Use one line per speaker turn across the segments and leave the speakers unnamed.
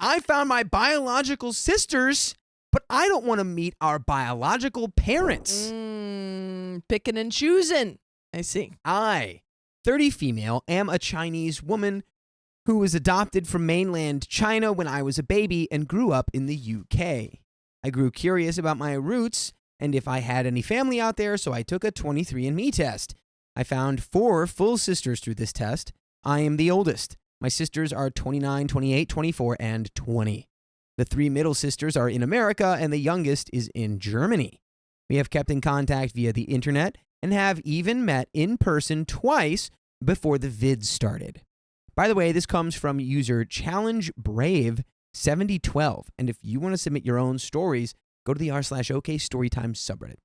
I found my biological sisters, but I don't want to meet our biological parents.
Picking and choosing. I see.
I, 30 female, am a Chinese woman who was adopted from mainland China when I was a baby and grew up in the UK. I grew curious about my roots and if I had any family out there, so I took a 23andMe test. I found 4 full sisters through this test. I am the oldest. My sisters are 29, 28, 24, and 20. The 3 middle sisters are in America, and the youngest is in Germany. We have kept in contact via the internet and have even met in person twice before the vids started. By the way, this comes from user ChallengeBrave7012, and if you want to submit your own stories, go to the r/OK Storytime subreddit.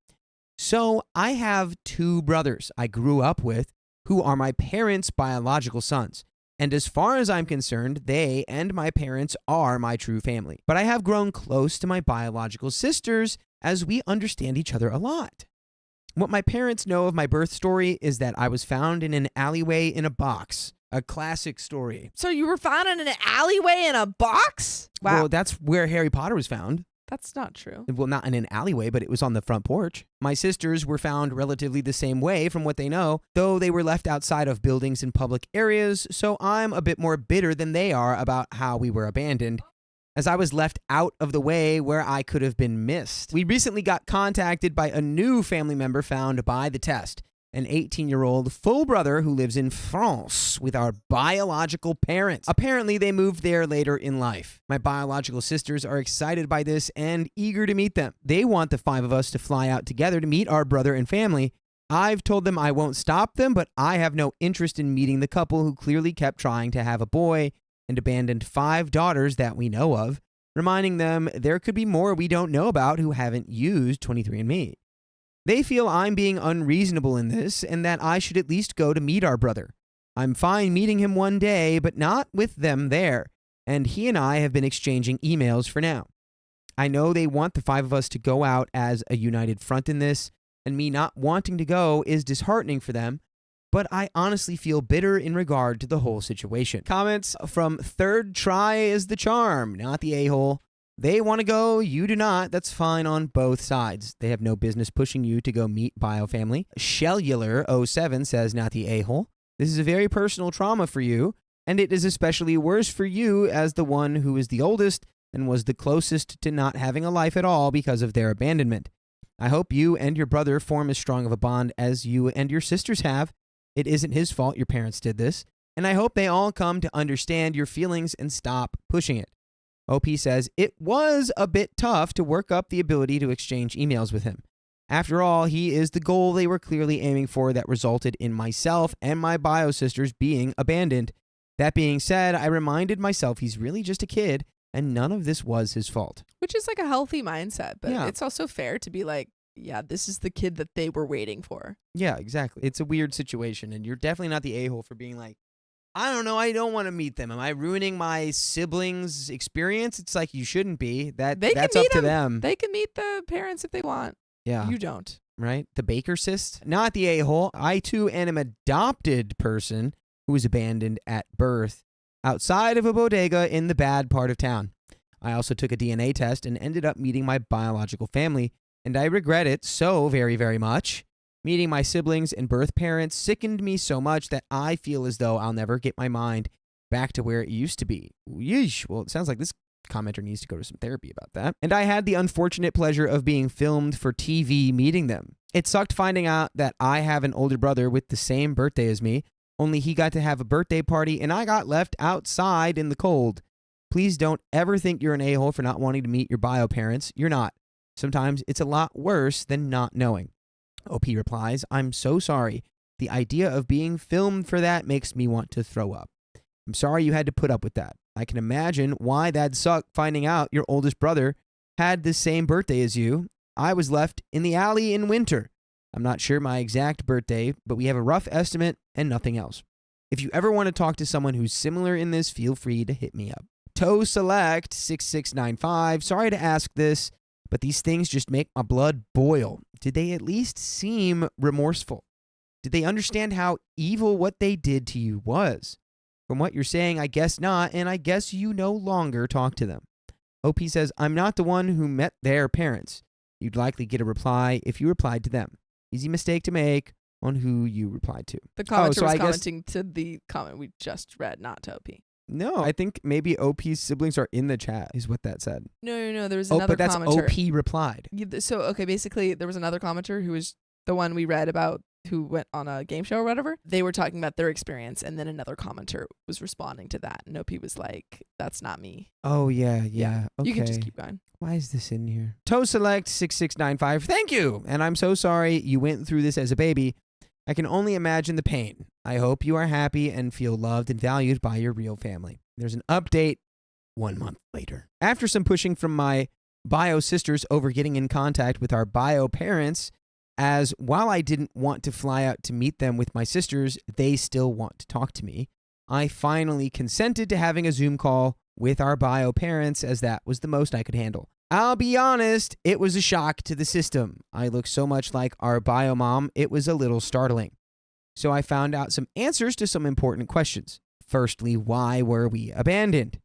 So I have 2 brothers I grew up with who are my parents' biological sons. And as far as I'm concerned, they and my parents are my true family. But I have grown close to my biological sisters as we understand each other a lot. What my parents know of my birth story is that I was found in an alleyway in a box. A classic story.
So you were found in an alleyway in a box? Wow.
Well, that's where Harry Potter was found.
That's not true.
Well, not in an alleyway, but it was on the front porch. My sisters were found relatively the same way from what they know, though they were left outside of buildings in public areas, so I'm a bit more bitter than they are about how we were abandoned, as I was left out of the way where I could have been missed. We recently got contacted by a new family member found by the test, an 18-year-old full brother who lives in France with our biological parents. Apparently, they moved there later in life. My biological sisters are excited by this and eager to meet them. They want the 5 of us to fly out together to meet our brother and family. I've told them I won't stop them, but I have no interest in meeting the couple who clearly kept trying to have a boy and abandoned 5 daughters that we know of, reminding them there could be more we don't know about who haven't used 23andMe. They feel I'm being unreasonable in this and that I should at least go to meet our brother. I'm fine meeting him one day, but not with them there, and he and I have been exchanging emails for now. I know they want the 5 of us to go out as a united front in this, and me not wanting to go is disheartening for them, but I honestly feel bitter in regard to the whole situation. Comments from Third Try is the Charm, not the a-hole. They want to go, you do not. That's fine on both sides. They have no business pushing you to go meet biofamily. Shellular07 says, not the a-hole. This is a very personal trauma for you, and it is especially worse for you as the one who is the oldest and was the closest to not having a life at all because of their abandonment. I hope you and your brother form as strong of a bond as you and your sisters have. It isn't his fault your parents did this, and I hope they all come to understand your feelings and stop pushing it. OP says, it was a bit tough to work up the ability to exchange emails with him. After all, he is the goal they were clearly aiming for that resulted in myself and my bio sisters being abandoned. That being said, I reminded myself he's really just a kid and none of this was his fault.
Which is like a healthy mindset, but
Yeah.
it's also fair to be like, yeah, this is the kid that they were waiting for.
Yeah, exactly. It's a weird situation, and you're definitely not the a-hole for being like, I don't know, I don't want to meet them. Am I ruining my siblings' experience? It's like you shouldn't be. That's up to them.
They can meet the parents if they want.
Yeah.
You don't.
Right? The Baker cyst? Not the a-hole. I, too, am an adopted person who was abandoned at birth outside of a bodega in the bad part of town. I also took a DNA test and ended up meeting my biological family, and I regret it so very, very much. Meeting my siblings and birth parents sickened me so much that I feel as though I'll never get my mind back to where it used to be. Yeesh. Well, it sounds like this commenter needs to go to some therapy about that. And I had the unfortunate pleasure of being filmed for TV meeting them. It sucked finding out that I have an older brother with the same birthday as me, only he got to have a birthday party and I got left outside in the cold. Please don't ever think you're an a-hole for not wanting to meet your bio parents. You're not. Sometimes it's a lot worse than not knowing. OP replies, I'm so sorry. The idea of being filmed for that makes me want to throw up. I'm sorry you had to put up with that. I can imagine why that'd suck finding out your oldest brother had the same birthday as you. I was left in the alley in winter. I'm not sure my exact birthday, but we have a rough estimate and nothing else. If you ever want to talk to someone who's similar in this, feel free to hit me up. Toe Select 6695. Sorry to ask this, but these things just make my blood boil. Did they at least seem remorseful? Did they understand how evil what they did to you was? From what you're saying, I guess not, and I guess you no longer talk to them. OP says, I'm not the one who met their parents. You'd likely get a reply if you replied to them. Easy mistake to make on who you replied to.
The commenter
so
was
I guess-
commenting to the comment we just read, not to OP.
No, I think maybe OP's siblings are in the chat, is what that said.
No. There was
Oh,
another
but that's
commenter.
OP replied.
So, okay, basically, there was another commenter who was the one we read about who went on a game show or whatever. They were talking about their experience, and then another commenter was responding to that. And OP was like, that's not me.
Oh, yeah. Okay.
You can just keep going.
Why is this in here? ToeSelect6695, thank you. And I'm so sorry you went through this as a baby. I can only imagine the pain. I hope you are happy and feel loved and valued by your real family. There's an update 1 month later. After some pushing from my bio sisters over getting in contact with our bio parents, as while I didn't want to fly out to meet them with my sisters, they still want to talk to me. I finally consented to having a Zoom call with our bio parents, as that was the most I could handle. I'll be honest, it was a shock to the system. I look so much like our bio mom, it was a little startling. So I found out some answers to some important questions. Firstly, why were we abandoned?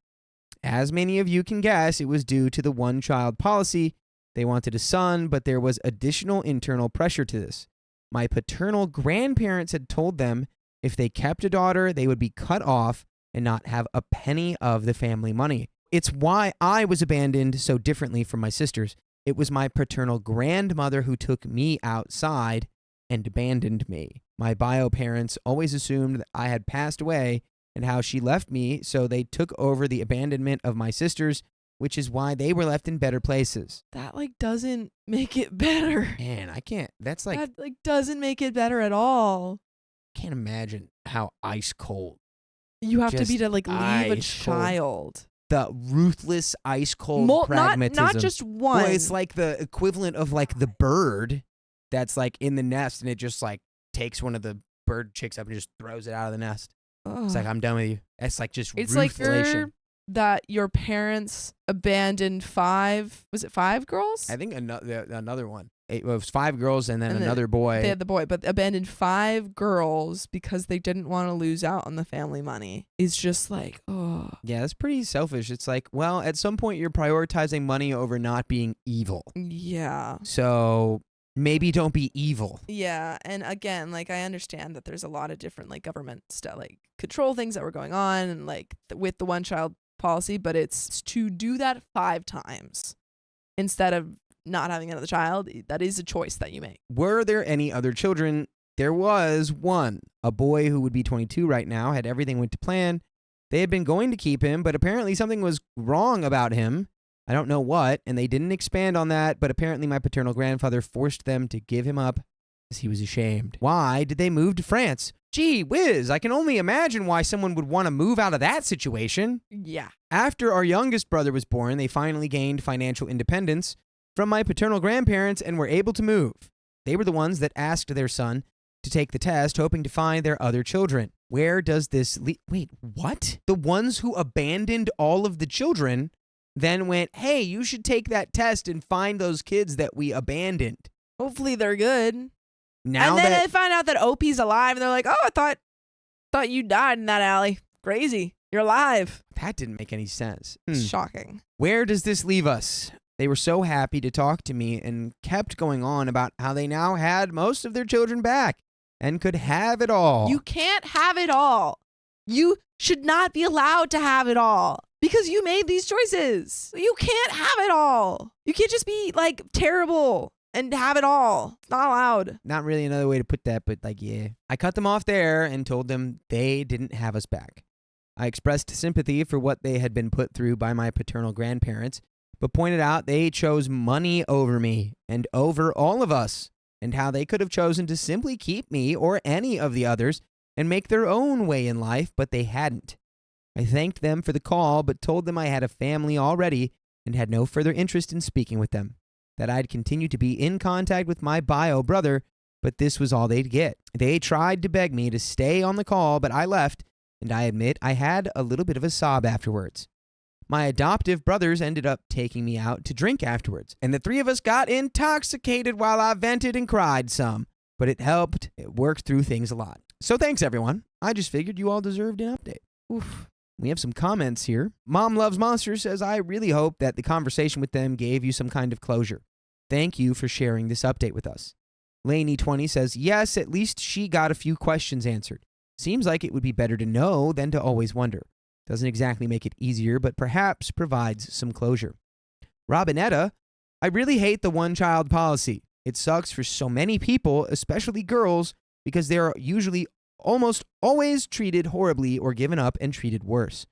As many of you can guess, it was due to the one-child policy. They wanted a son, but there was additional internal pressure to this. My paternal grandparents had told them if they kept a daughter, they would be cut off and not have a penny of the family money. It's why I was abandoned so differently from my sisters. It was my paternal grandmother who took me outside and abandoned me. My bio parents always assumed that I had passed away and how she left me, so they took over the abandonment of my sisters, which is why they were left in better places.
That doesn't make it better.
Man, I can't. That's
That doesn't make it better at all.
can't imagine how ice cold.
You have to be
Just
to leave a
ice cold.
child.
The ruthless ice cold pragmatism.
Not just one.
Well, it's like the equivalent of the bird that's in the nest and it just takes one of the bird chicks up and just throws it out of the nest. It's like, I'm done with you. It's just
it's
ruthlation.
that your parents abandoned 5, was it 5 girls?
I think another one. It was 5 girls and then
And
another boy.
They had the boy, but abandoned 5 girls because they didn't want to lose out on the family money. It's just oh.
Yeah, that's pretty selfish. It's well, at some point you're prioritizing money over not being evil.
Yeah.
So maybe don't be evil.
Yeah, and again, I understand that there's a lot of different government stuff, control things that were going on, and with the one-child policy, but it's to do that 5 times instead of not having another child. That is a choice that you make.
Were there any other children? There was one. A boy who would be 22 right now, had everything went to plan. They had been going to keep him, but apparently something was wrong about him. I don't know what, and they didn't expand on that, but apparently my paternal grandfather forced them to give him up because he was ashamed. Why did they move to France? Gee whiz, I can only imagine why someone would want to move out of that situation.
Yeah.
After our youngest brother was born, they finally gained financial independence from my paternal grandparents and were able to move. They were the ones that asked their son to take the test, hoping to find their other children. Where does this lead? Wait, what? The ones who abandoned all of the children then went, hey, you should take that test and find those kids that we abandoned.
Hopefully they're good.
Now
and then
that
they find out that OP's alive, and they're like, oh, I thought you died in that alley. Crazy. You're alive.
that didn't make any sense.
Shocking.
Where does this leave us? They were so happy to talk to me and kept going on about how they now had most of their children back and could have it all.
You can't have it all. You should not be allowed to have it all because you made these choices. You can't have it all. You can't just be terrible and have it all. It's not allowed.
Not really another way to put that, but yeah. I cut them off there and told them they didn't have us back. I expressed sympathy for what they had been put through by my paternal grandparents, but pointed out they chose money over me and over all of us, and how they could have chosen to simply keep me or any of the others and make their own way in life, but they hadn't. I thanked them for the call, but told them I had a family already and had no further interest in speaking with them, that I'd continue to be in contact with my bio brother, but this was all they'd get. They tried to beg me to stay on the call, but I left, and I admit I had a little bit of a sob afterwards. My adoptive brothers ended up taking me out to drink afterwards, and the 3 of us got intoxicated while I vented and cried some, but it helped. It worked through things a lot. So thanks, everyone. I just figured you all deserved an update.
Oof.
We have some comments here. Mom Loves Monsters says, I really hope that the conversation with them gave you some kind of closure. Thank you for sharing this update with us. Laney20 says, yes, at least she got a few questions answered. Seems like it would be better to know than to always wonder. Doesn't exactly make it easier, but perhaps provides some closure. Robinetta, I really hate the one-child policy. It sucks for so many people, especially girls, because they are usually almost always treated horribly or given up and treated worse.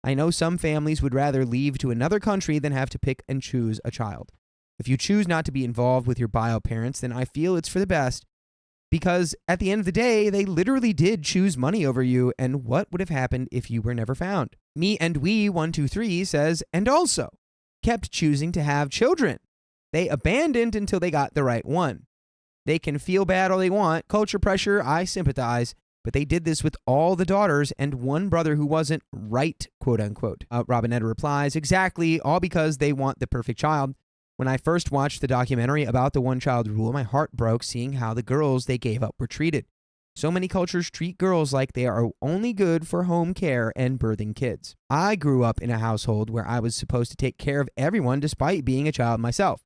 I know some families would rather leave to another country than have to pick and choose a child. If you choose not to be involved with your bio parents, then I feel it's for the best, because at the end of the day, they literally did choose money over you, and what would have happened if you were never found? Me and we 123 says, and also kept choosing to have children. They abandoned until they got the right one. They can feel bad all they want, culture pressure, I sympathize, but they did this with all the daughters and one brother who wasn't right, quote unquote. Robinetta replies, exactly, all because they want the perfect child. When I first watched the documentary about the one-child rule, my heart broke seeing how the girls they gave up were treated. So many cultures treat girls like they are only good for home care and birthing kids. I grew up in a household where I was supposed to take care of everyone despite being a child myself.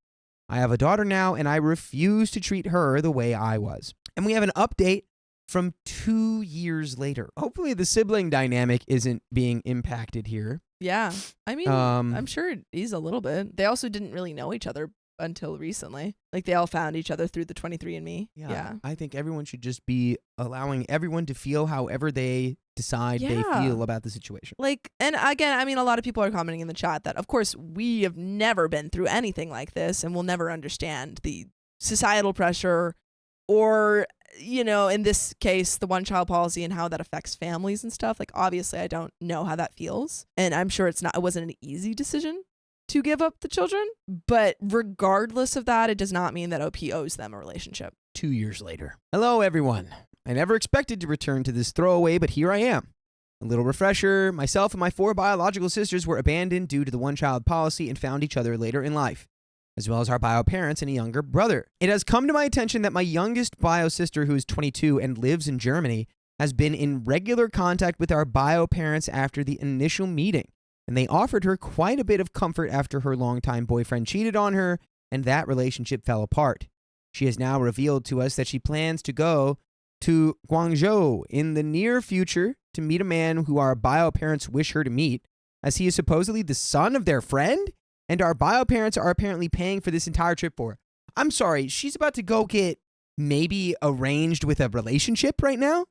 I have a daughter now, and I refuse to treat her the way I was. And we have an update from 2 years later. Hopefully the sibling dynamic isn't being impacted here.
Yeah. I mean, I'm sure it is a little bit. They also didn't really know each other until recently. Like, they all found each other through the 23andMe. Yeah.
I think everyone should just be allowing everyone to feel however they decide they feel about the situation.
Like, and again, I mean, a lot of people are commenting in the chat that, of course, we have never been through anything like this and will never understand the societal pressure or, you know, in this case, the one-child policy and how that affects families and stuff. Like, obviously, I don't know how that feels. And I'm sure it wasn't an easy decision to give up the children. But regardless of that, it does not mean that OP owes them a relationship.
2 years later. Hello, everyone. I never expected to return to this throwaway, but here I am. A little refresher. Myself and my 4 biological sisters were abandoned due to the one-child policy and found each other later in life, as well as our bio parents and a younger brother. It has come to my attention that my youngest bio sister, who is 22 and lives in Germany, has been in regular contact with our bio parents after the initial meeting, and they offered her quite a bit of comfort after her longtime boyfriend cheated on her, and that relationship fell apart. She has now revealed to us that she plans to go to Guangzhou in the near future to meet a man who our bio parents wish her to meet, as he is supposedly the son of their friend, and our bio parents are apparently paying for this entire trip for her. I'm sorry, she's about to go get maybe arranged with a relationship right now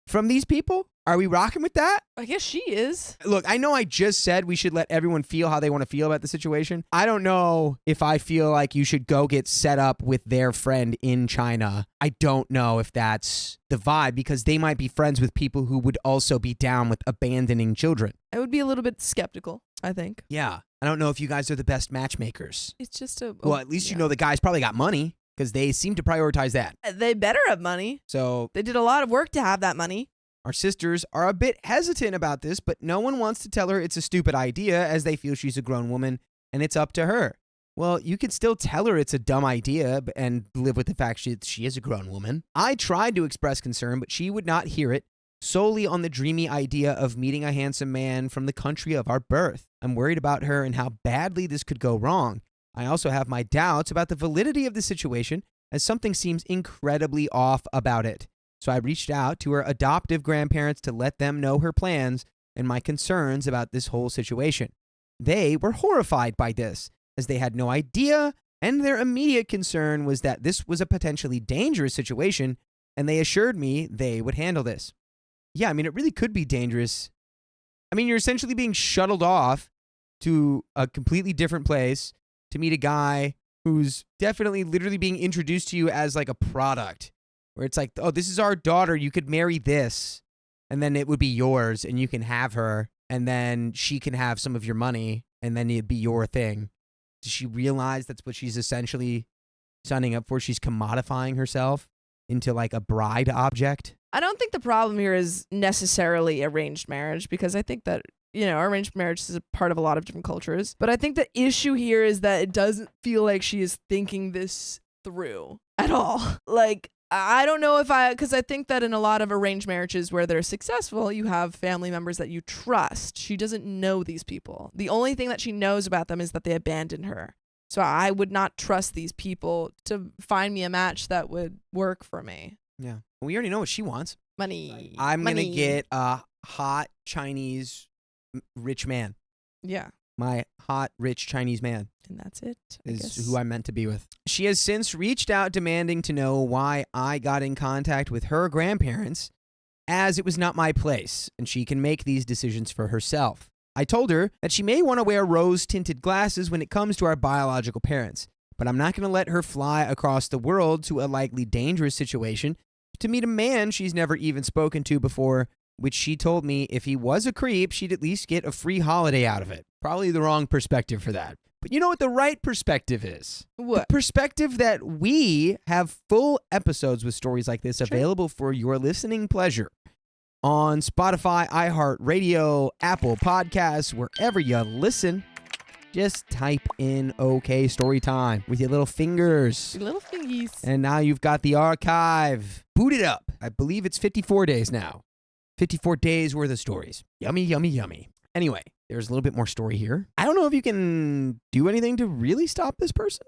from these people? Are we rocking with that?
I guess she is.
Look, I know I just said we should let everyone feel how they want to feel about the situation. I don't know if I feel like you should go get set up with their friend in China. I don't know if that's the vibe, because they might be friends with people who would also be down with abandoning children.
I would be a little bit skeptical, I think.
Yeah. I don't know if you guys are the best matchmakers.
It's just a...
Well, at least you know the guy's probably got money, because they seem to prioritize that.
They better have money.
So
they did a lot of work to have that money.
Our sisters are a bit hesitant about this, but no one wants to tell her it's a stupid idea, as they feel she's a grown woman and it's up to her. Well, you could still tell her it's a dumb idea and live with the fact she is a grown woman. I tried to express concern, but she would not hear it, solely on the dreamy idea of meeting a handsome man from the country of our birth. I'm worried about her and how badly this could go wrong. I also have my doubts about the validity of the situation, as something seems incredibly off about it. So I reached out to her adoptive grandparents to let them know her plans and my concerns about this whole situation. They were horrified by this, as they had no idea, and their immediate concern was that this was a potentially dangerous situation, and they assured me they would handle this. Yeah, I mean, it really could be dangerous. I mean, you're essentially being shuttled off to a completely different place to meet a guy who's definitely literally being introduced to you as like a product. Where it's like, oh, this is our daughter, you could marry this, and then it would be yours, and you can have her, and then she can have some of your money, and then it'd be your thing. Does she realize that's what she's essentially signing up for? She's commodifying herself into like a bride object?
I don't think the problem here is necessarily arranged marriage, because I think that, you know, arranged marriage is a part of a lot of different cultures. But I think the issue here is that it doesn't feel like she is thinking this through at all. Like, I don't know because I think that in a lot of arranged marriages where they're successful, you have family members that you trust. She doesn't know these people. The only thing that she knows about them is that they abandoned her. So I would not trust these people to find me a match that would work for me.
Yeah. We already know what she wants.
Money.
I'm going to get a hot Chinese rich man.
Yeah.
My hot, rich Chinese man.
And that's it.
Is who I'm meant to be with. She has since reached out demanding to know why I got in contact with her grandparents, as it was not my place, and she can make these decisions for herself. I told her that she may want to wear rose-tinted glasses when it comes to our biological parents, but I'm not going to let her fly across the world to a likely dangerous situation to meet a man she's never even spoken to before, which she told me if he was a creep, she'd at least get a free holiday out of it. Probably the wrong perspective for that. But you know what the right perspective is?
What?
The perspective that we have full episodes with stories like this available for your listening pleasure on Spotify, iHeartRadio, Apple Podcasts, wherever you listen. Just type in OK Storytime with your little fingers.
Your little fingies.
And now you've got the archive booted up. I believe it's 54 days now. 54 days worth of stories. Yummy, yummy, yummy. Anyway, there's a little bit more story here. I don't know if you can do anything to really stop this person.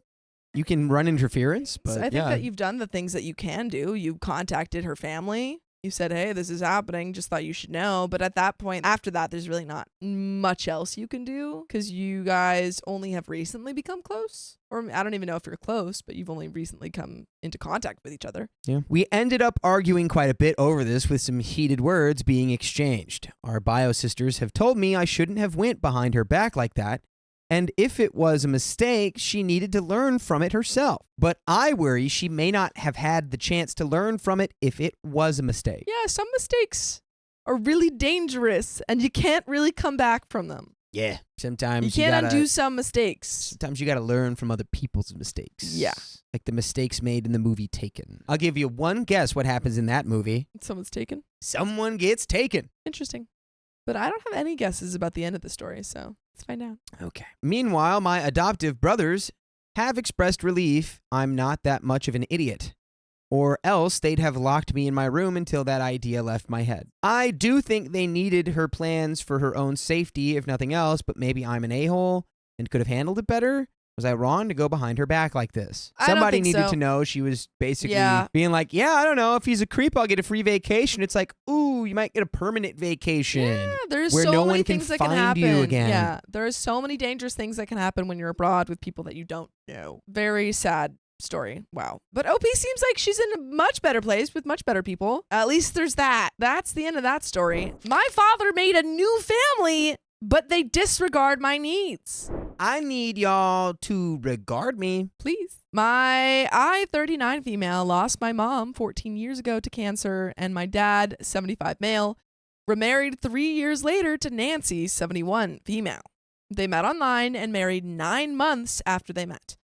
You can run interference, but
so I think that you've done the things that you can do. You contacted her family. You said, hey, this is happening. Just thought you should know. But at that point, after that, there's really not much else you can do because you guys only have recently become close. Or I don't even know if you're close, but you've only recently come into contact with each other.
Yeah. We ended up arguing quite a bit over this with some heated words being exchanged. Our bio sisters have told me I shouldn't have went behind her back like that. And if it was a mistake, she needed to learn from it herself. But I worry she may not have had the chance to learn from it if it was a mistake.
Yeah, some mistakes are really dangerous and you can't really come back from them.
Yeah. Sometimes
you can't undo some mistakes.
Sometimes you got to learn from other people's mistakes.
Yeah.
Like the mistakes made in the movie Taken. I'll give you one guess what happens in that movie.
Someone's taken?
Someone gets taken.
Interesting. But I don't have any guesses about the end of the story, so let's find out.
Okay. Meanwhile, my adoptive brothers have expressed relief I'm not that much of an idiot, or else they'd have locked me in my room until that idea left my head. I do think they needed her plans for her own safety, if nothing else, but maybe I'm an a-hole and could have handled it better. Was I wrong to go behind her back like this? Somebody needed to know. She was basically being like, yeah, I don't know. If he's a creep, I'll get a free vacation. It's like, ooh, you might get a permanent vacation.
Yeah, there's
where
so
no
many
one
things
can
that can
find
happen.
you again.
Yeah, there are so many dangerous things that can happen when you're abroad with people that you don't know. Very sad story. Wow. But OP seems like she's in a much better place with much better people. At least there's that. That's the end of that story. My father made a new family, but they disregard my needs.
I need y'all to regard me.
Please. My I-39 female lost my mom 14 years ago to cancer, and my dad, 75 male, remarried 3 years later to Nancy, 71 female. They met online and married 9 months after they met.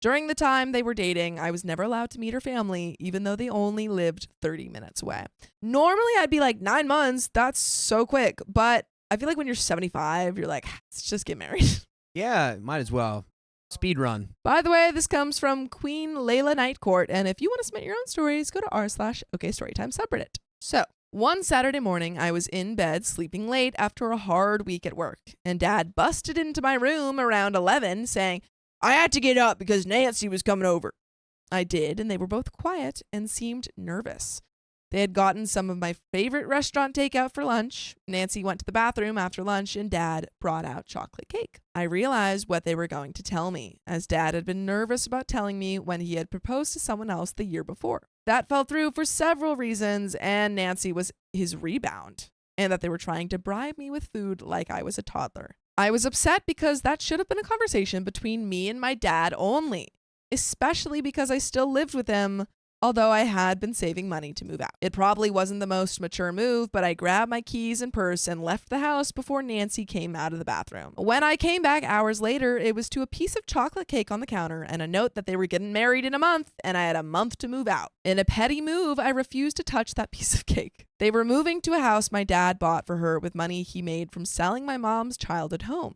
During the time they were dating, I was never allowed to meet her family, even though they only lived 30 minutes away. Normally, I'd be like, 9 months, that's so quick. But I feel like when you're 75, you're like, let's just get married.
Yeah, might as well. Speed run.
By the way, this comes from Queen Layla Night Court, and if you want to submit your own stories, go to r/OKStorytime subreddit. So, one Saturday morning, I was in bed sleeping late after a hard week at work, and Dad busted into my room around 11 saying, I had to get up because Nancy was coming over. I did, and they were both quiet and seemed nervous. They had gotten some of my favorite restaurant takeout for lunch. Nancy went to the bathroom after lunch, and Dad brought out chocolate cake. I realized what they were going to tell me, as Dad had been nervous about telling me when he had proposed to someone else the year before. That fell through for several reasons, and Nancy was his rebound, and that they were trying to bribe me with food like I was a toddler. I was upset because that should have been a conversation between me and my dad only, especially because I still lived with him, although I had been saving money to move out. It probably wasn't the most mature move, but I grabbed my keys and purse and left the house before Nancy came out of the bathroom. When I came back hours later, it was to a piece of chocolate cake on the counter and a note that they were getting married in a month and I had a month to move out. In a petty move, I refused to touch that piece of cake. They were moving to a house my dad bought for her with money he made from selling my mom's childhood home.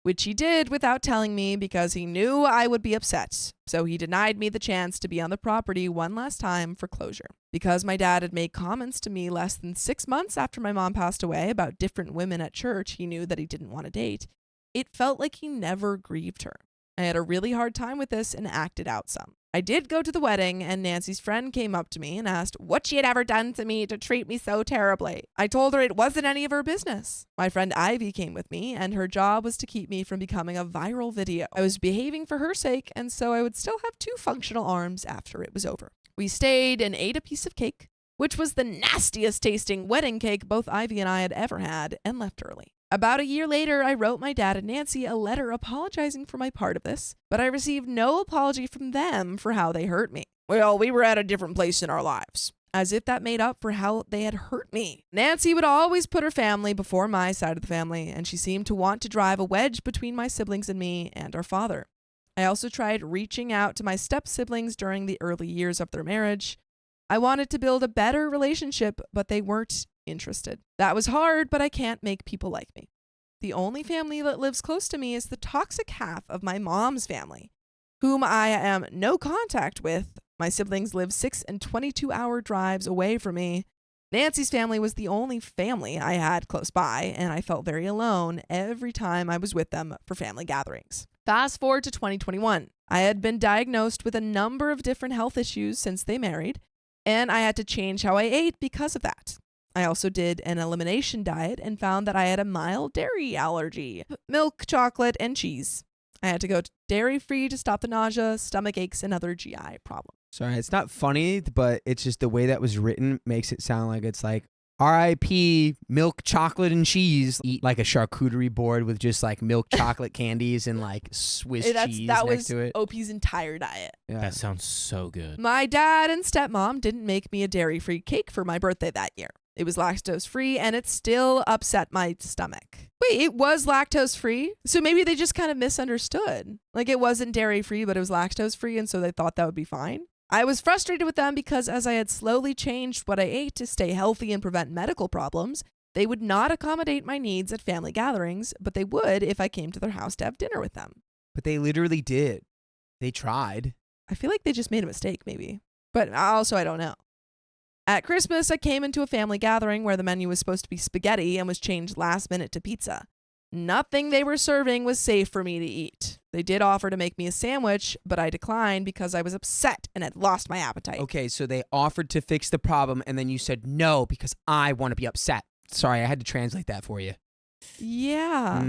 which he did without telling me because he knew I would be upset. So he denied me the chance to be on the property one last time for closure. Because my dad had made comments to me less than 6 months after my mom passed away about different women at church he knew that he didn't want to date, it felt like he never grieved her. I had a really hard time with this and acted out some. I did go to the wedding, and Nancy's friend came up to me and asked what she had ever done to me to treat me so terribly. I told her it wasn't any of her business. My friend Ivy came with me, and her job was to keep me from becoming a viral video. I was behaving for her sake, and so I would still have 2 functional arms after it was over. We stayed and ate a piece of cake, which was the nastiest tasting wedding cake both Ivy and I had ever had, and left early. About a year later, I wrote my dad and Nancy a letter apologizing for my part of this, but I received no apology from them for how they hurt me. Well, we were at a different place in our lives. As if that made up for how they had hurt me. Nancy would always put her family before my side of the family, and she seemed to want to drive a wedge between my siblings and me and our father. I also tried reaching out to my step-siblings during the early years of their marriage. I wanted to build a better relationship, but they weren't interested. That was hard, but I can't make people like me. The only family that lives close to me is the toxic half of my mom's family, whom I am no contact with. My siblings live 6 and 22-hour drives away from me. Nancy's family was the only family I had close by, and I felt very alone every time I was with them for family gatherings. Fast forward to 2021. I had been diagnosed with a number of different health issues since they married, and I had to change how I ate because of that. I also did an elimination diet and found that I had a mild dairy allergy, milk, chocolate, and cheese. I had to go dairy-free to stop the nausea, stomach aches, and other GI problems.
Sorry, it's not funny, but it's just the way that was written makes it sound like it's like R.I.P. milk, chocolate, and cheese. Eat like a charcuterie board with just like milk, chocolate candies and like Swiss cheese next to it.
That was OP's entire diet.
Yeah.
That sounds so good.
My dad and stepmom didn't make me a dairy-free cake for my birthday that year. It was lactose-free, and it still upset my stomach. Wait, it was lactose-free? So maybe they just kind of misunderstood. Like it wasn't dairy-free, but it was lactose-free, and so they thought that would be fine. I was frustrated with them because as I had slowly changed what I ate to stay healthy and prevent medical problems, they would not accommodate my needs at family gatherings, but they would if I came to their house to have dinner with them.
But they literally did. They tried.
I feel like they just made a mistake, maybe. But also, I don't know. At Christmas, I came into a family gathering where the menu was supposed to be spaghetti and was changed last minute to pizza. Nothing they were serving was safe for me to eat. They did offer to make me a sandwich, but I declined because I was upset and had lost my appetite.
Okay, so they offered to fix the problem, and then you said no because I want to be upset. Sorry, I had to translate that for you.
Yeah.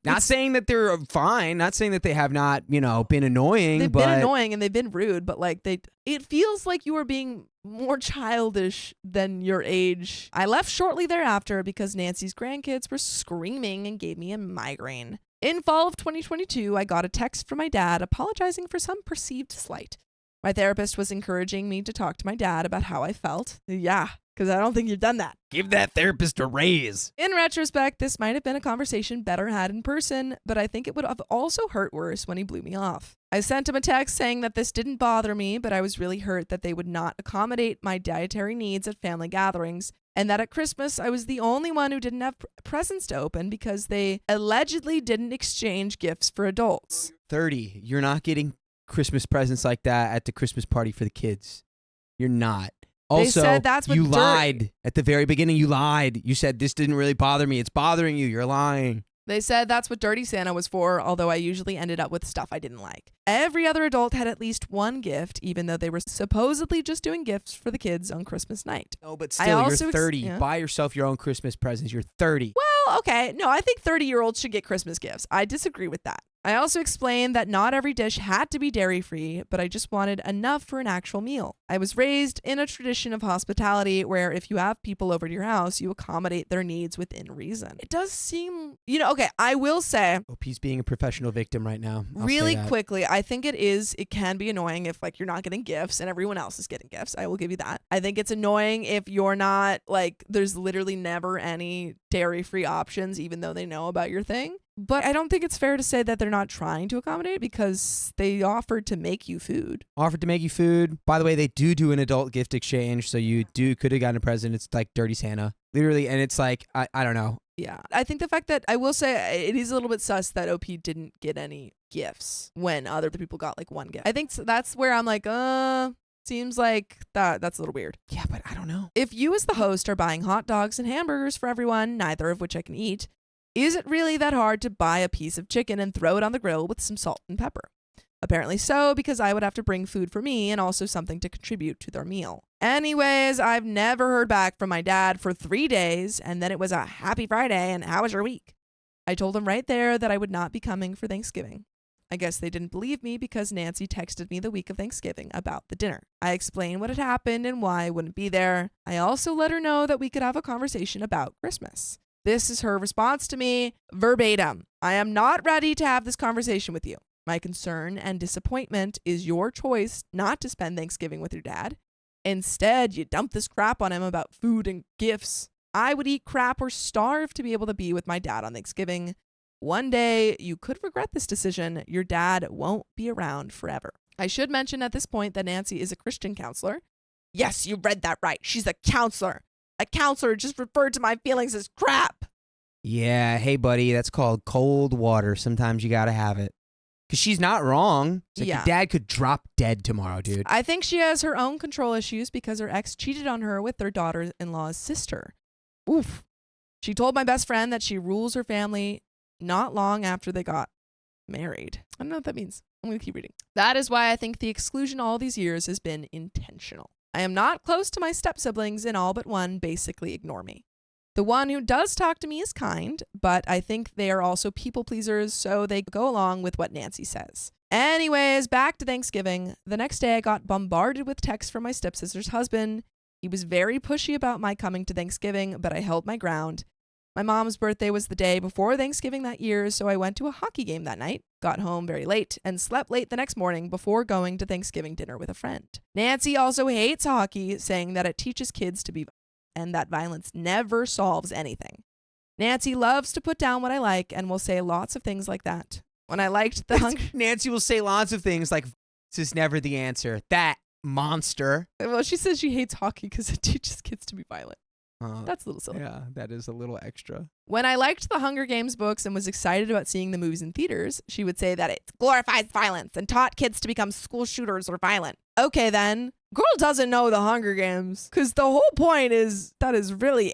Not saying that they're fine. Not saying that they have not, been annoying.
They've been annoying and they've been rude, but like it feels like you are being more childish than your age. I left shortly thereafter because Nancy's grandkids were screaming and gave me a migraine. In fall of 2022, I got a text from my dad apologizing for some perceived slight. My therapist was encouraging me to talk to my dad about how I felt. Yeah, because I don't think you've done that.
Give that therapist a raise.
In retrospect, this might have been a conversation better had in person, but I think it would have also hurt worse when he blew me off. I sent him a text saying that this didn't bother me, but I was really hurt that they would not accommodate my dietary needs at family gatherings, and that at Christmas I was the only one who didn't have presents to open because they allegedly didn't exchange gifts for adults.
30. You're not getting Christmas presents like that at the Christmas party for the kids. You're not. Also,
they said that's what
you lied at the very beginning. You lied. You said this didn't really bother me. It's bothering you. You're lying.
They said that's what Dirty Santa was for, although I usually ended up with stuff I didn't like. Every other adult had at least one gift, even though they were supposedly just doing gifts for the kids on Christmas night.
No, but still, you're 30.
Yeah.
Buy yourself your own Christmas presents. You're 30.
Well, okay. No, I think 30-year-olds should get Christmas gifts. I disagree with that. I also explained that not every dish had to be dairy-free, but I just wanted enough for an actual meal. I was raised in a tradition of hospitality where if you have people over to your house, you accommodate their needs within reason. It does seem, okay, I will say.
OP's being a professional victim right now.
Really quickly, I think it can be annoying if you're not getting gifts and everyone else is getting gifts. I will give you that. I think it's annoying if you're not there's literally never any dairy-free options, even though they know about your thing. But I don't think it's fair to say that they're not trying to accommodate because they offered to make you food.
Offered to make you food. By the way, they do an adult gift exchange, so you could have gotten a present. It's like Dirty Santa, literally, and it's like I don't know.
Yeah, I think the fact that I will say it is a little bit sus that OP didn't get any gifts when other people got like one gift. I think that's where I'm like, seems like that's a little weird.
Yeah, but I don't know.
If you as the host are buying hot dogs and hamburgers for everyone, neither of which I can eat, is it really that hard to buy a piece of chicken and throw it on the grill with some salt and pepper? Apparently so, because I would have to bring food for me and also something to contribute to their meal. Anyways, I've never heard back from my dad for 3 days, and then it was a happy Friday and how was your week? I told him right there that I would not be coming for Thanksgiving. I guess they didn't believe me because Nancy texted me the week of Thanksgiving about the dinner. I explained what had happened and why I wouldn't be there. I also let her know that we could have a conversation about Christmas. This is her response to me, verbatim. I am not ready to have this conversation with you. My concern and disappointment is your choice not to spend Thanksgiving with your dad. Instead, you dump this crap on him about food and gifts. I would eat crap or starve to be able to be with my dad on Thanksgiving. One day, you could regret this decision. Your dad won't be around forever. I should mention at this point that Nancy is a Christian counselor. Yes, you read that right. She's a counselor. A counselor just referred to my feelings as crap.
Yeah, hey, buddy, that's called cold water. Sometimes you got to have it. Because she's not wrong. It's like
Yeah.
Your dad could drop dead tomorrow, dude.
I think she has her own control issues because her ex cheated on her with their daughter-in-law's sister. Oof. She told my best friend that she rules her family not long after they got married. I don't know what that means. I'm going to keep reading. That is why I think the exclusion all these years has been intentional. I am not close to my step-siblings and all but one basically ignore me. The one who does talk to me is kind, but I think they are also people pleasers, so they go along with what Nancy says. Anyways, back to Thanksgiving. The next day I got bombarded with texts from my stepsister's husband. He was very pushy about my coming to Thanksgiving, but I held my ground. My mom's birthday was the day before Thanksgiving that year, so I went to a hockey game that night, got home very late, and slept late the next morning before going to Thanksgiving dinner with a friend. Nancy also hates hockey, saying that it teaches kids to be violent and that violence never solves anything. Nancy loves to put down what I like and will say lots of things like that. When I liked the
Nancy will say lots of things like, this is never the answer. That monster.
Well, she says she hates hockey because it teaches kids to be violent. That's a little silly.
Yeah, that is a little extra.
When I liked the Hunger Games books and was excited about seeing the movies in theaters, she would say that it glorifies violence and taught kids to become school shooters or violent. Okay, then. Girl doesn't know the Hunger Games because the whole point is that is really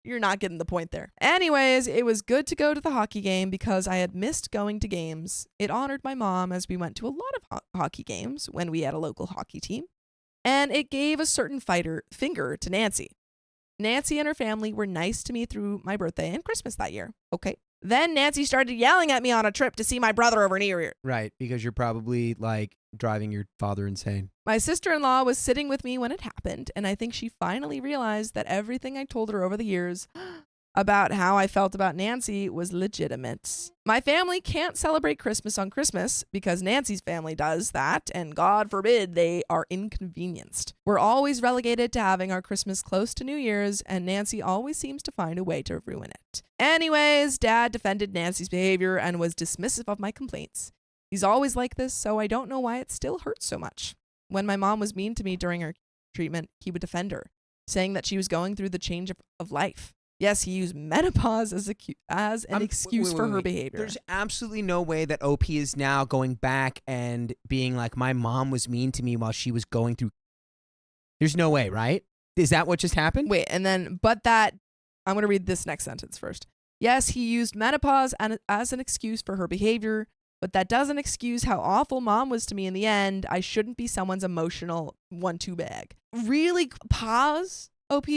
you're not getting the point there. Anyways, it was good to go to the hockey game because I had missed going to games. It honored my mom as we went to a lot of hockey games when we had a local hockey team. And it gave a certain finger to Nancy. Nancy and her family were nice to me through my birthday and Christmas that year. Okay. Then Nancy started yelling at me on a trip to see my brother over New Year.
Right, because you're probably like driving your father insane.
My sister-in-law was sitting with me when it happened, and I think she finally realized that everything I told her over the years about how I felt about Nancy was legitimate. My family can't celebrate Christmas on Christmas because Nancy's family does that, and God forbid they are inconvenienced. We're always relegated to having our Christmas close to New Year's, and Nancy always seems to find a way to ruin it. Anyways, Dad defended Nancy's behavior and was dismissive of my complaints. He's always like this, so I don't know why it still hurts so much. When my mom was mean to me during her treatment, he would defend her, saying that she was going through the change of life. Yes, he used menopause as an excuse for her behavior.
There's absolutely no way that OP is now going back and being like, my mom was mean to me while she was going through. There's no way, right? Is that what just happened?
Wait, and then, I'm going to read this next sentence first. Yes, he used menopause as an excuse for her behavior, but that doesn't excuse how awful mom was to me in the end. I shouldn't be someone's emotional 1-2 bag. Really pause, OP.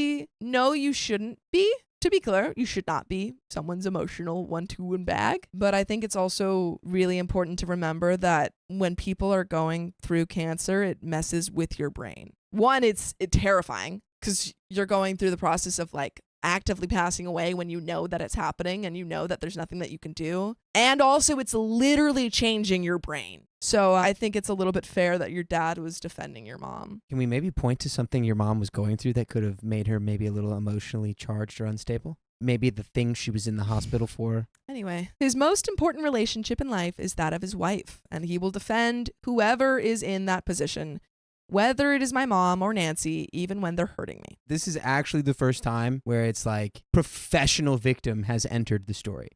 No, you shouldn't be. To be clear, you should not be someone's emotional 1-2 bag. But I think it's also really important to remember that when people are going through cancer, it messes with your brain. One, it's terrifying because you're going through the process of like actively passing away when you know that it's happening and you know that there's nothing that you can do. And also it's literally changing your brain. So I think it's a little bit fair that your dad was defending your mom.
Can we maybe point to something your mom was going through that could have made her maybe a little emotionally charged or unstable? maybe the thing she was in the hospital for.
Anyway, his most important relationship in life is that of his wife, and he will defend whoever is in that position, whether it is my mom or Nancy, even when they're hurting me.
This is actually the first time where it's like professional victim has entered the story.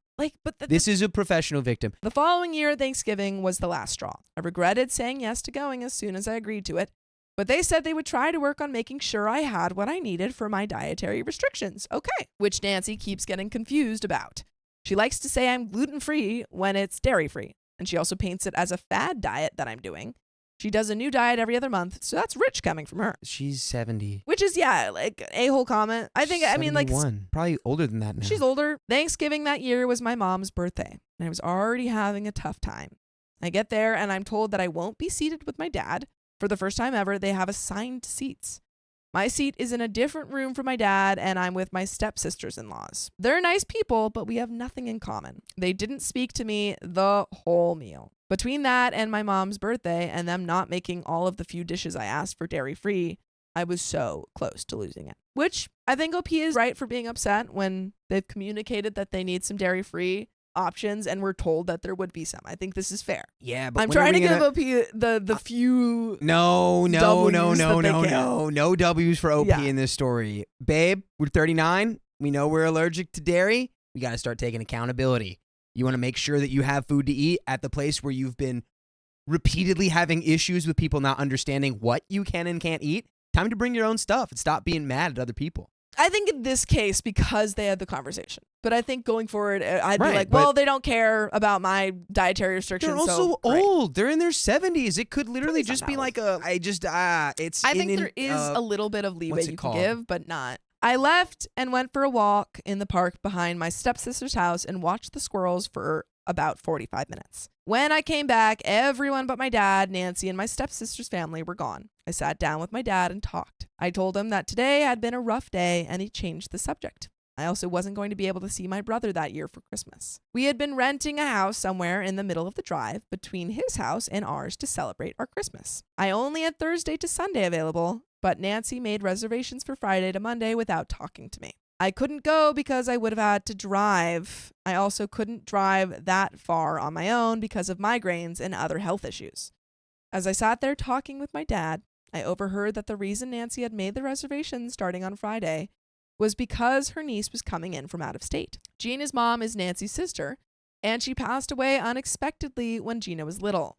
But
this is a professional victim.
The following year, Thanksgiving was the last straw. I regretted saying yes to going as soon as I agreed to it, but they said they would try to work on making sure I had what I needed for my dietary restrictions. Okay, which Nancy keeps getting confused about. She likes to say I'm gluten-free when it's dairy-free, and she also paints it as a fad diet that I'm doing. She does a new diet every other month, so that's rich coming from her.
She's 70.
Which is, like, a-hole comment. I think,
71. Probably older than that now.
She's older. Thanksgiving that year was my mom's birthday, and I was already having a tough time. I get there, and I'm told that I won't be seated with my dad. For the first time ever, they have assigned seats. My seat is in a different room from my dad, and I'm with my stepsisters-in-laws. They're nice people, but we have nothing in common. They didn't speak to me the whole meal. Between that and my mom's birthday and them not making all of the few dishes I asked for dairy-free, I was so close to losing it. Which I think OP is right for being upset when they've communicated that they need some dairy-free options and we're told that there would be some. I think this is fair.
Yeah, but
I'm trying to give OP the few
No W's for OP in this story. Babe, we're 39. We know we're allergic to dairy. We got to start taking accountability. You want to make sure that you have food to eat at the place where you've been repeatedly having issues with people not understanding what you can and can't eat. Time to bring your own stuff and stop being mad at other people.
I think in this case, because they had the conversation. But I think going forward, I'd be like, well, they don't care about my dietary restrictions.
They're also old. They're in their 70s. It could literally just be like
I think there is a little bit of leeway you can give, but not. I left and went for a walk in the park behind my stepsister's house and watched the squirrels for about 45 minutes. When I came back, everyone but my dad, Nancy, and my stepsister's family were gone. I sat down with my dad and talked. I told him that today had been a rough day and he changed the subject. I also wasn't going to be able to see my brother that year for Christmas. We had been renting a house somewhere in the middle of the drive between his house and ours to celebrate our Christmas. I only had Thursday to Sunday available, but Nancy made reservations for Friday to Monday without talking to me. I couldn't go because I would have had to drive. I also couldn't drive that far on my own because of migraines and other health issues. As I sat there talking with my dad, I overheard that the reason Nancy had made the reservation starting on Friday was because her niece was coming in from out of state. Gina's mom is Nancy's sister, and she passed away unexpectedly when Gina was little.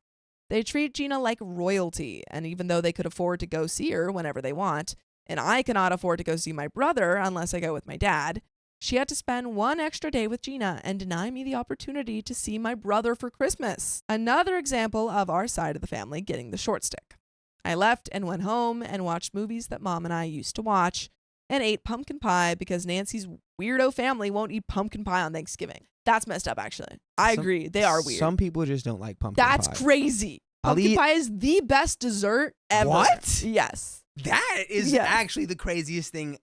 They treat Gina like royalty, and even though they could afford to go see her whenever they want, and I cannot afford to go see my brother unless I go with my dad, she had to spend one extra day with Gina and deny me the opportunity to see my brother for Christmas. Another example of our side of the family getting the short stick. I left and went home and watched movies that Mom and I used to watch and ate pumpkin pie because Nancy's weirdo family won't eat pumpkin pie on Thanksgiving. That's messed up, actually. I agree. They are weird.
Some people just don't like pumpkin pie.
That's crazy. Pumpkin pie is the best dessert ever.
What?
Yes.
That is actually the craziest thing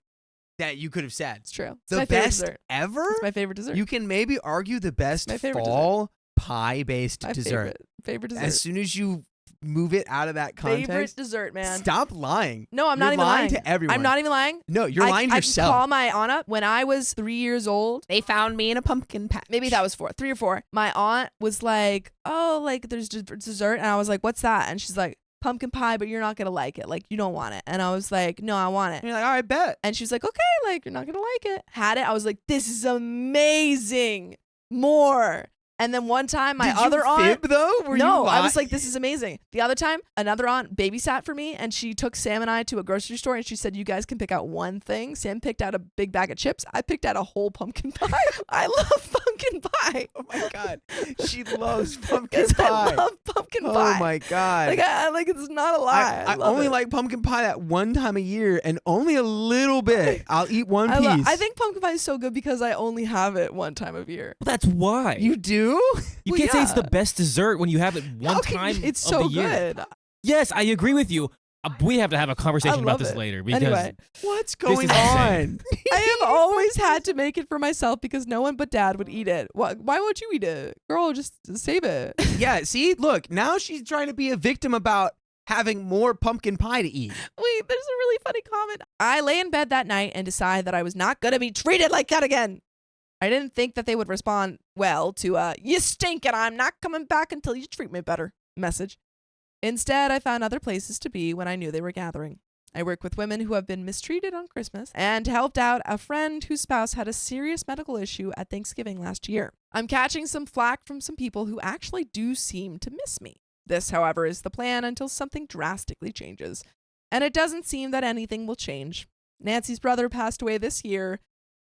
that you could have said.
It's true. It's
the
my
best
dessert.
ever?
It's my favorite dessert.
You can maybe argue the best fall pie-based dessert.
Favorite dessert.
As soon as you move it out of that context.
Favorite dessert, man.
Stop lying.
No, I'm not even lying.
To everyone.
I'm not even lying.
No, you're lying to yourself.
I call my aunt up. When I was 3 years old,
they found me in a pumpkin patch.
Maybe that was 3 or 4. My aunt was like, oh, like there's dessert. And I was like, what's that? And she's like, pumpkin pie, but you're not going to like it. Like, you don't want it. And I was like, no, I want it.
And you're like, all right, bet.
And she's like, okay, like, you're not going to like it. Had it. I was like, this is amazing. More. And then one time, my other aunt.
Did you fib, though?
No, I was like, this is amazing. The other time, another aunt babysat for me, and she took Sam and I to a grocery store, and she said, you guys can pick out one thing. Sam picked out a big bag of chips. I picked out a whole pumpkin pie. I love pumpkin pie.
Oh, my God. She loves pumpkin pie.
I love pumpkin pie.
Oh, my God.
Like it's not a lie.
I only like pumpkin pie that one time a year, and only a little bit. I'll eat one piece.
I think pumpkin pie is so good because I only have it one time of year.
Well, that's why.
You do?
You can't say it's the best dessert when you have it one time
it's so
of the year.
Good.
Yes, I agree with you. We have to have a conversation about this later because
anyway,
what's going on?
I have always had to make it for myself because no one but Dad would eat it. Why won't you eat it? Girl, just save it.
Yeah, see? Look, now she's trying to be a victim about having more pumpkin pie to eat.
Wait, there's a really funny comment. I lay in bed that night and decide that I was not going to be treated like that again. I didn't think that they would respond well to a "you stink and I'm not coming back until you treat me better" message. Instead, I found other places to be when I knew they were gathering. I work with women who have been mistreated on Christmas and helped out a friend whose spouse had a serious medical issue at Thanksgiving last year. I'm catching some flack from some people who actually do seem to miss me. This, however, is the plan until something drastically changes. And it doesn't seem that anything will change. Nancy's brother passed away this year,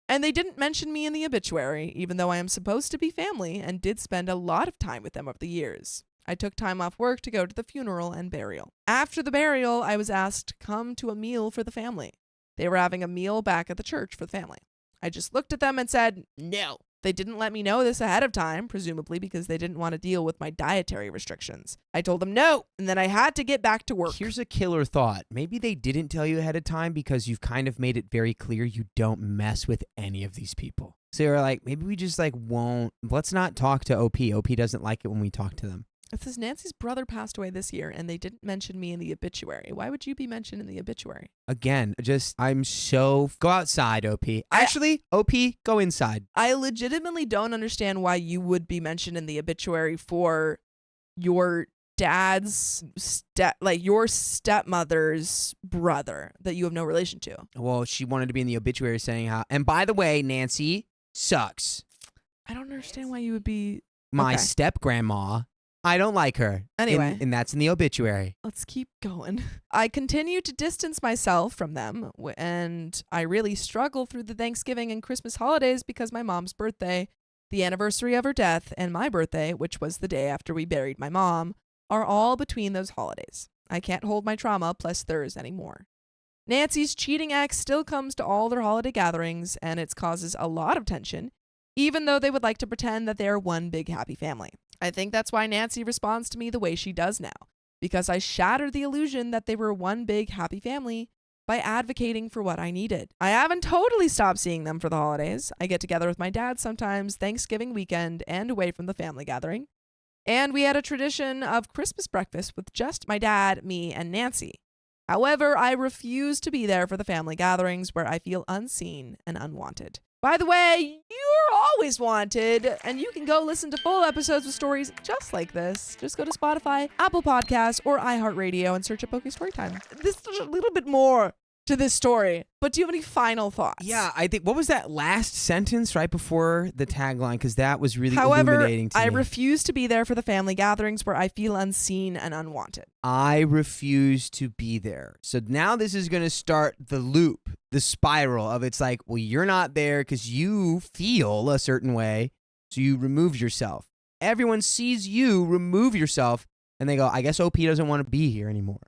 and they didn't mention me in the obituary, even though I am supposed to be family and did spend a lot of time with them over the years. I took time off work to go to the funeral and burial. After the burial, I was asked to come to a meal for the family. They were having a meal back at the church for the family. I just looked at them and said, no. They didn't let me know this ahead of time, presumably because they didn't want to deal with my dietary restrictions. I told them no, and then I had to get back to work.
Here's a killer thought. Maybe they didn't tell you ahead of time because you've kind of made it very clear you don't mess with any of these people. So you're like, maybe we just won't. Let's not talk to OP. OP doesn't like it when we talk to them.
It says Nancy's brother passed away this year, and they didn't mention me in the obituary. Why would you be mentioned in the obituary?
Again, go outside, OP. Actually, OP, go inside.
I legitimately don't understand why you would be mentioned in the obituary for your dad's your stepmother's brother that you have no relation to.
Well, she wanted to be in the obituary saying how, and by the way, Nancy sucks.
I don't understand why you would be
my step-grandma. I don't like her.
Anyway.
And that's in the obituary.
Let's keep going. I continue to distance myself from them, and I really struggle through the Thanksgiving and Christmas holidays because my mom's birthday, the anniversary of her death, and my birthday, which was the day after we buried my mom, are all between those holidays. I can't hold my trauma plus theirs anymore. Nancy's cheating ex still comes to all their holiday gatherings, and it causes a lot of tension, even though they would like to pretend that they are one big happy family. I think that's why Nancy responds to me the way she does now, because I shattered the illusion that they were one big happy family by advocating for what I needed. I haven't totally stopped seeing them for the holidays. I get together with my dad sometimes Thanksgiving weekend and away from the family gathering. And we had a tradition of Christmas breakfast with just my dad, me, and Nancy. However, I refuse to be there for the family gatherings where I feel unseen and unwanted. By the way, you're always wanted, and you can go listen to full episodes with stories just like this. Just go to Spotify, Apple Podcasts, or iHeartRadio and search up OK Storytime. There's a little bit more to this story, but do you have any final thoughts?
Yeah, I think, what was that last sentence right before the tagline? Because that was really illuminating to me.
I refuse to be there for the family gatherings where I feel unseen and unwanted.
I refuse to be there. So now this is going to start the loop, the spiral of it's like, well, you're not there because you feel a certain way, so you remove yourself. Everyone sees you remove yourself, and they go, I guess OP doesn't want to be here anymore.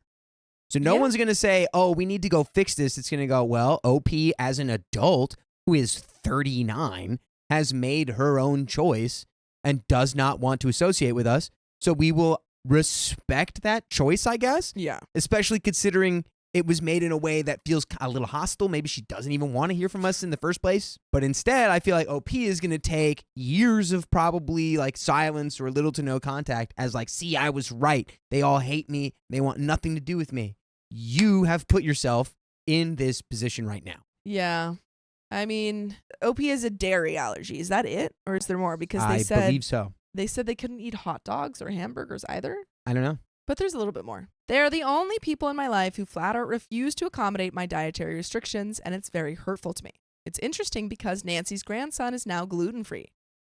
So no one's going to say, oh, we need to go fix this. It's going to go, well, OP as an adult who is 39 has made her own choice and does not want to associate with us. So we will respect that choice, I guess.
Yeah.
Especially considering it was made in a way that feels a little hostile. Maybe she doesn't even want to hear from us in the first place. But instead, I feel like OP is going to take years of probably silence or little to no contact as see, I was right. They all hate me. They want nothing to do with me. You have put yourself in this position right now.
Yeah. I mean, OP has a dairy allergy. Is that it? Or is there more? Because
I believe so.
They said they couldn't eat hot dogs or hamburgers either.
I don't know.
But there's a little bit more. They are the only people in my life who flat out refuse to accommodate my dietary restrictions, and it's very hurtful to me. It's interesting because Nancy's grandson is now gluten-free.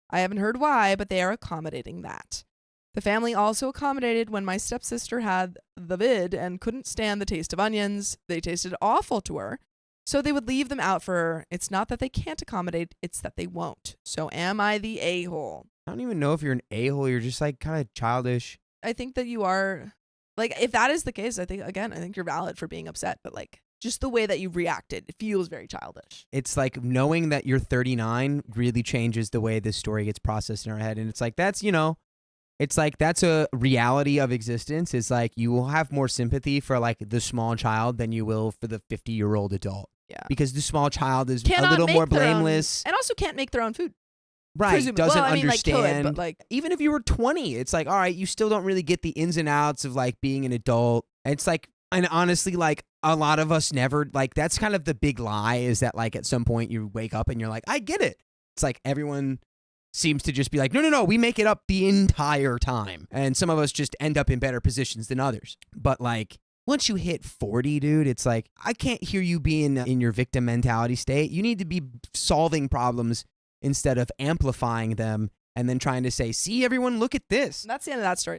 I haven't heard why, but they are accommodating that. The family also accommodated when my stepsister had the vid and couldn't stand the taste of onions. They tasted awful to her, so they would leave them out for her. It's not that they can't accommodate, it's that they won't. So am I the a-hole?
I don't even know if you're an a-hole. You're just kind of childish.
I think that you are, if that is the case, I think you're valid for being upset, but just the way that you reacted, it feels very childish.
It's knowing that you're 39 really changes the way this story gets processed in our head. And it's that's a reality of existence. It's you will have more sympathy for the small child than you will for the 50-year-old adult.
Yeah.
Because the small child is a little more blameless.
And also can't make their own food.
Right. Doesn't understand.
Could, but
even if you were 20, it's all right, you still don't really get the ins and outs of being an adult. It's and honestly, a lot of us never, that's kind of the big lie is that at some point you wake up and you're I get it. It's like everyone seems to just be like, no, we make it up the entire time. And some of us just end up in better positions than others. But like, once you hit 40, dude, it's like, I can't hear you being in your victim mentality state. You need to be solving problems instead of amplifying them and then trying to say, see, everyone, look at this.
And that's the end of that story.